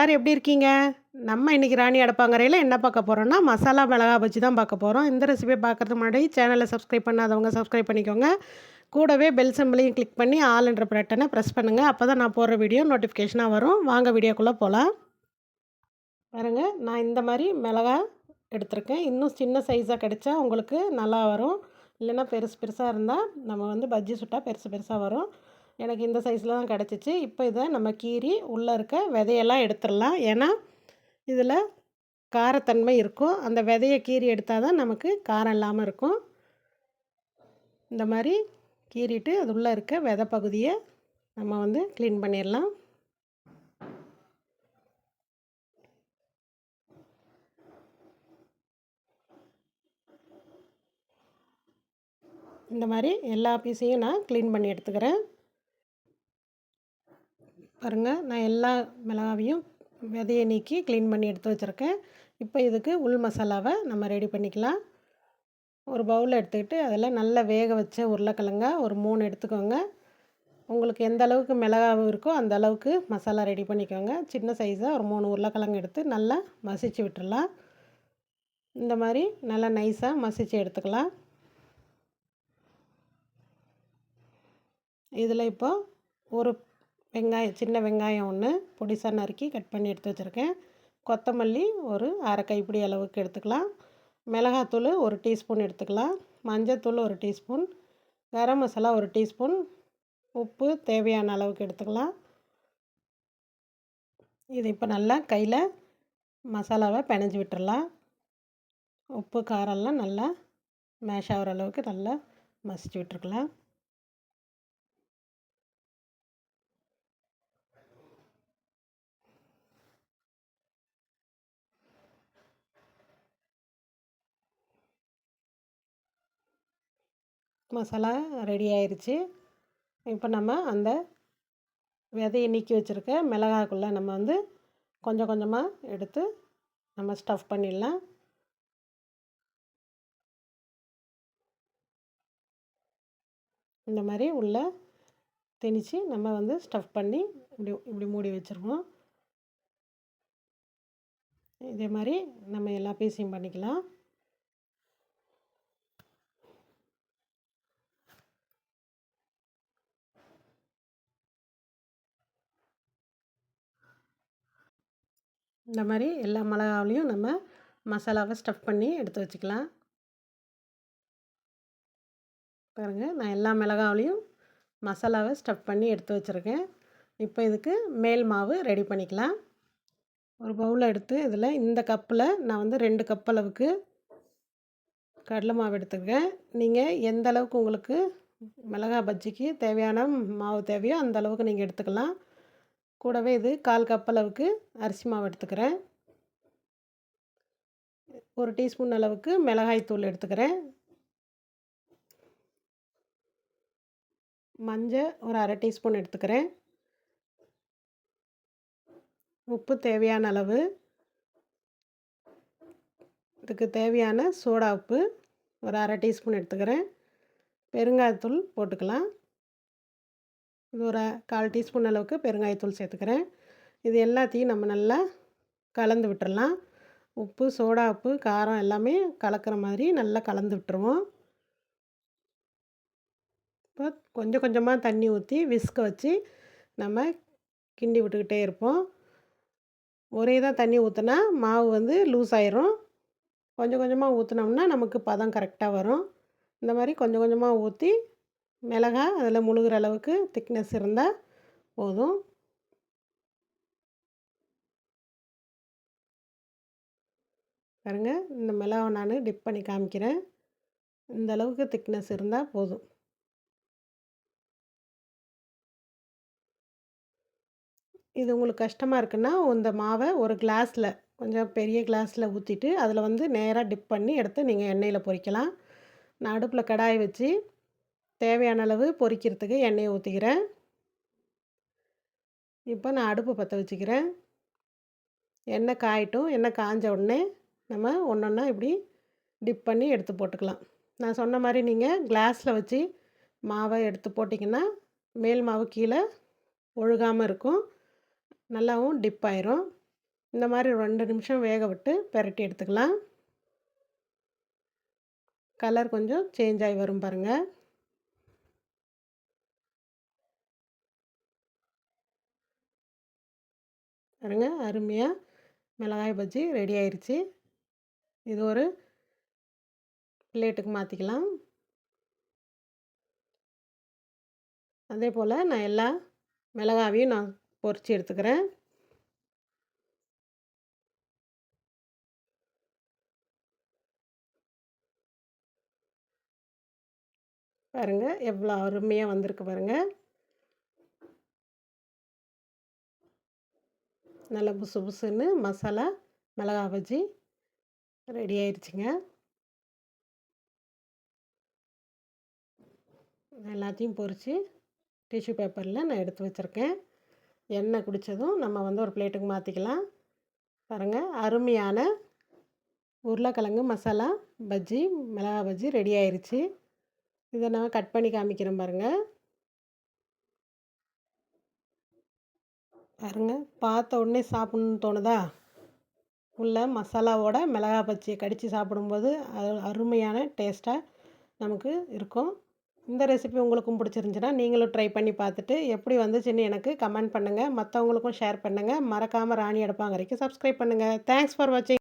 எல்லாரும் எப்படி இருக்கீங்க? நம்ம இன்னைக்கு ராணி அடுப்பாங்கரையில என்ன பார்க்க போறோம்னா, மசாலா மிளகா பஜ்ஜி தான் பார்க்க போறோம். இந்த ரெசிபிய பார்க்கறதுக்கு முன்னாடி சேனல சப்ஸ்கிரைப் பண்ணாதவங்க சப்ஸ்கிரைப் பண்ணிக்கோங்க. கூடவே பெல் சிம்பலையும் கிளிக் பண்ணி ஆல்ன்ற பட்டன பிரஸ் பண்ணுங்க. அப்பதான் நான் போடுற வீடியோ நோட்டிஃபிகேஷனா வரும். வாங்க வீடியோக்குள்ள போலாம். பாருங்க, நான் இந்த மாரி மிளகா எடுத்திருக்கேன். இன்னும் சின்ன சைஸா கிடைச்சா உங்களுக்கு நல்லா வரும். இல்லைன்னா பெருசு பெருசா இருந்தா நம்ம வந்து பஜ்ஜி சுட்டா பெருசு பெருசா வரும். எனக்கு இந்த சைஸில் தான் கிடச்சிச்சு. இப்போ இதை நம்ம கீறி உள்ளே இருக்க விதையெல்லாம் எடுத்துடலாம். ஏன்னா இதில் காரத்தன்மை இருக்கும். அந்த விதையை கீறி எடுத்தால் தான் நமக்கு காரம் இல்லாமல் இருக்கும். இந்த மாதிரி கீறிட்டு அது உள்ளே இருக்க விதை பகுதியை நம்ம வந்து க்ளீன் பண்ணிடலாம். இந்த மாதிரி எல்லா பீஸையும் நான் க்ளீன் பண்ணி எடுத்துக்கிறேன். பாருங்கள், நான் எல்லா மிளகாவையும் விதையை நீக்கி க்ளீன் பண்ணி எடுத்து வச்சுருக்கேன். இப்போ இதுக்கு உள் மசாலாவை நம்ம ரெடி பண்ணிக்கலாம். ஒரு பவுல் எடுத்துக்கிட்டு அதில் நல்லா வேக வச்ச உருளைக்கிழங்கா ஒரு 3 எடுத்துக்கோங்க. உங்களுக்கு எந்த அளவுக்கு மிளகாவு இருக்கோ அந்த அளவுக்கு மசாலா ரெடி பண்ணிக்கோங்க. சின்ன சைஸாக ஒரு 3 உருளைக்கிழங்கு எடுத்து நல்லா மசிச்சு விட்டுடலாம். இந்த மாதிரி நல்லா நைஸாக மசிச்சு எடுத்துக்கலாம். இதில் இப்போ ஒரு சின்ன வெங்காயம் ஒன்று பொடிசாக நறுக்கி கட் பண்ணி எடுத்து வச்சுருக்கேன். கொத்தமல்லி ஒரு அரை கைப்பிடி அளவுக்கு எடுத்துக்கலாம். மிளகாத்தூள் ஒரு டீஸ்பூன் எடுத்துக்கலாம். மஞ்சத்தூள் ஒரு டீஸ்பூன், கரம் மசாலா ஒரு டீஸ்பூன், உப்பு தேவையான அளவுக்கு எடுத்துக்கலாம். இது இப்போ நல்லா கையில் மசாலாவை பிணைஞ்சி விட்டுறலாம். உப்பு காரம்லாம் நல்லா மேஷ் ஆகிற அளவுக்கு நல்லா மசிச்சு விட்டுருக்கலாம். மசாலா ரெடி ஆயிடுச்சு. இப்போ நம்ம அந்த விதையை நீக்கி வச்சுருக்க மிளகாக்குள்ளே நம்ம வந்து கொஞ்சம் கொஞ்சமாக எடுத்து நம்ம ஸ்டஃப் பண்ணிடலாம். இந்த மாதிரி உள்ளே திணிச்சு நம்ம வந்து ஸ்டஃப் பண்ணி இப்படி இப்படி மூடி வச்சுருவோம். இதே மாதிரி நம்ம எல்லா பீஸையும் பண்ணிக்கலாம். இந்த மாதிரி எல்லா மிளகாவிலையும் நம்ம மசாலாவை ஸ்டஃப் பண்ணி எடுத்து வச்சுக்கலாம். பாருங்கள், நான் எல்லா மிளகாவிலையும் மசாலாவை ஸ்டஃப் பண்ணி எடுத்து வச்சுருக்கேன். இப்போ இதுக்கு மேல் மாவு ரெடி பண்ணிக்கலாம். ஒரு பவுல் எடுத்து இதில் இந்த கப்பில் நான் வந்து 2 கப் அளவுக்கு கடலை மாவு எடுத்துருக்கேன். நீங்கள் எந்த அளவுக்கு உங்களுக்கு மிளகா பஜ்ஜிக்கு தேவையான மாவு தேவையோ அந்த அளவுக்கு நீங்கள் எடுத்துக்கலாம். கூடவே இது 1/4 கப் அளவுக்கு அரிசி மாவு எடுத்துக்கிறேன். 1 டீஸ்பூன் அளவுக்கு மிளகாய் தூள் எடுத்துக்கிறேன். மஞ்சள் ஒரு அரை டீஸ்பூன் எடுத்துக்கிறேன். உப்பு தேவையான அளவு. இதுக்கு தேவையான சோடா உப்பு ஒரு அரை டீஸ்பூன் எடுத்துக்கிறேன். பெருங்காயத்தூள் போட்டுக்கலாம். இது ஒரு 1/4 டீஸ்பூன் அளவுக்கு பெருங்காயத்தூள் சேர்த்துக்கிறேன். இது எல்லாத்தையும் நம்ம நல்லா கலந்து விட்டுறலாம். உப்பு, சோடா உப்பு, காரம் எல்லாமே கலக்கிற மாதிரி நல்லா கலந்து விட்டுருவோம். இப்போ கொஞ்சம் கொஞ்சமாக தண்ணி ஊற்றி விஸ்க வச்சு நம்ம கிண்டி விட்டுக்கிட்டே இருப்போம். ஒரே தான் தண்ணி ஊற்றினா மாவு வந்து லூஸ் ஆயிரும். கொஞ்சம் கொஞ்சமாக ஊற்றினோம்னா நமக்கு பதம் கரெக்டாக வரும். இந்த மாதிரி கொஞ்சம் கொஞ்சமாக ஊற்றி மிளகாய் அதில் முழுகிற அளவுக்கு திக்னஸ் இருந்தால் போதும். பாருங்கள், இந்த மிளகாவை நான் டிப் பண்ணி காமிக்கிறேன். இந்த அளவுக்கு திக்னஸ் இருந்தால் போதும். இது உங்களுக்கு கஷ்டமாக இருக்குன்னா இந்த மாவை ஒரு கிளாஸில் கொஞ்சம் பெரிய கிளாஸில் ஊற்றிட்டு அதில் வந்து நேராக டிப் பண்ணி எடுத்து நீங்கள் எண்ணெயில் பொரிக்கலாம். நான் அடுப்பில் கடாய் வச்சு தேவையான அளவு பொரிக்கிறதுக்கு எண்ணெயை ஊற்றிக்கிறேன். இப்போ நான் அடுப்பு பற்ற வச்சுக்கிறேன். எண்ணெய் காயட்டும். எண்ணெய் காய்ஞ்ச உடனே நம்ம ஒன்றா இப்படி டிப் பண்ணி எடுத்து போட்டுக்கலாம். நான் சொன்ன மாதிரி நீங்கள் கிளாஸில் வச்சு மாவை எடுத்து போட்டிங்கன்னா மேல் மாவு கீழே ஒழுகாமல் இருக்கும். நல்லாவும் டிப் ஆயிரும். இந்த மாதிரி 2 நிமிஷம் வேக விட்டு பெரட்டி எடுத்துக்கலாம். கலர் கொஞ்சம் சேஞ்ச் ஆகி வரும் பாருங்கள். பாருங்க, அருமையாக மிளகாய் பஜ்ஜி ரெடி ஆயிடுச்சு. இது ஒரு பிளேட்டுக்கு மாற்றிக்கலாம். அதே போல் நான் எல்லா மிளகாவையும் நான் பொரித்து எடுத்துக்கிறேன். பாருங்கள், எவ்வளோ அருமையாக வந்திருக்கு பாருங்கள். நல்லா புசு புசுன்னு மசாலா மிளகாய் பஜ்ஜி ரெடி ஆயிடுச்சுங்க. எல்லாத்தையும் பொரித்து டிஷ்யூ பேப்பரில் நான் எடுத்து வச்சுருக்கேன். எண்ணெய் குடித்ததும் நம்ம ஒரு பிளேட்டுக்கு மாற்றிக்கலாம். பாருங்கள், அருமையான உருளைக்கிழங்கு மசாலா பஜ்ஜி மிளகாய் பஜ்ஜி ரெடி ஆயிடுச்சு. இதை நான் கட் பண்ணி காமிக்கிறேன் பாருங்கள். பாருங்கள், பார்த்த உடனே சாப்பிட்ணுன்னு தோணுதா? உள்ள மசாலாவோட மிளகாய் பஜ்ஜியை கடித்து சாப்பிடும்போது அருமையான டேஸ்ட்டாக நமக்கு இருக்கும். இந்த ரெசிபி உங்களுக்கும் பிடிச்சிருந்துச்சுன்னா நீங்களும் ட்ரை பண்ணி பார்த்துட்டு எப்படி வந்துச்சுன்னு எனக்கு கமெண்ட் பண்ணுங்கள். மற்றவங்களுக்கும் ஷேர் பண்ணுங்கள். மறக்காமல் ராணி அடுப்பாங்கரைக்கு சப்ஸ்கிரைப் பண்ணுங்கள். தேங்க்ஸ் ஃபார் வாட்சிங்.